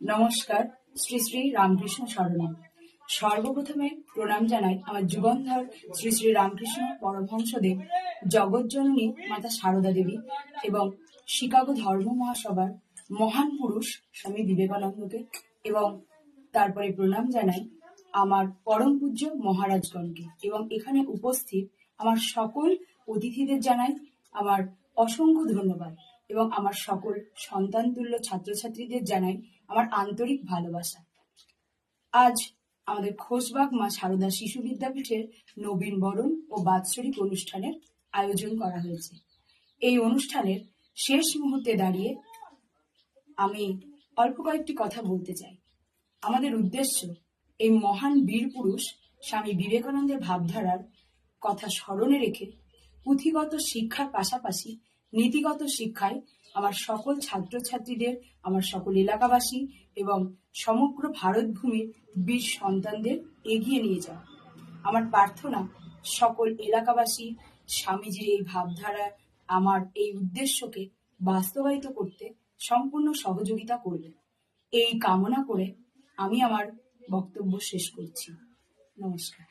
নমস্কার। শ্রী শ্রী রামকৃষ্ণ শরণম। সর্বপ্রথমে প্রণাম জানাই আমার যুগন্ধর শ্রী শ্রী রামকৃষ্ণ পরমহংসদেব, জগৎজননী মাতা সারদা দেবী এবং শিকাগো ধর্ম মহাসভার মহান পুরুষ স্বামী বিবেকানন্দকে, এবং তারপরে প্রণাম জানাই আমার পরম পূজ্য মহারাজগণকে, এবং এখানে উপস্থিত আমার সকল অতিথিদের জানাই আমার অসংখ্য ধন্যবাদ, এবং আমার সকল সন্তান তুল্য ছাত্রছাত্রীদের জানাই আমার আন্তরিক ভালোবাসা। আজ আমাদের খোশবাগ মা সারদা শিশু বিদ্যাপীঠের নবীন বরণ ও বাৎসরিক অনুষ্ঠানের আয়োজন করা হয়েছে। এই অনুষ্ঠানের শেষ মুহূর্তে দাঁড়িয়ে আমি অল্প কয়েকটি কথা বলতে চাই। আমাদের উদ্দেশ্য এই মহান বীর পুরুষ স্বামী বিবেকানন্দের ভাবধারার কথা স্মরণে রেখে পুঁথিগত শিক্ষার পাশাপাশি নীতিগত শিক্ষায় আমার সকল ছাত্রছাত্রীদের, আমার সকল এলাকাবাসী এবং সমগ্র ভারতভূমির বীর সন্তানদের এগিয়ে নিয়ে যাওয়া। আমার প্রার্থনা সকল এলাকাবাসী স্বামীজির এই ভাবধারা আমার এই উদ্দেশ্যকে বাস্তবায়িত করতে সম্পূর্ণ সহযোগিতা করবে, এই কামনা করে আমি আমার বক্তব্য শেষ করছি। নমস্কার।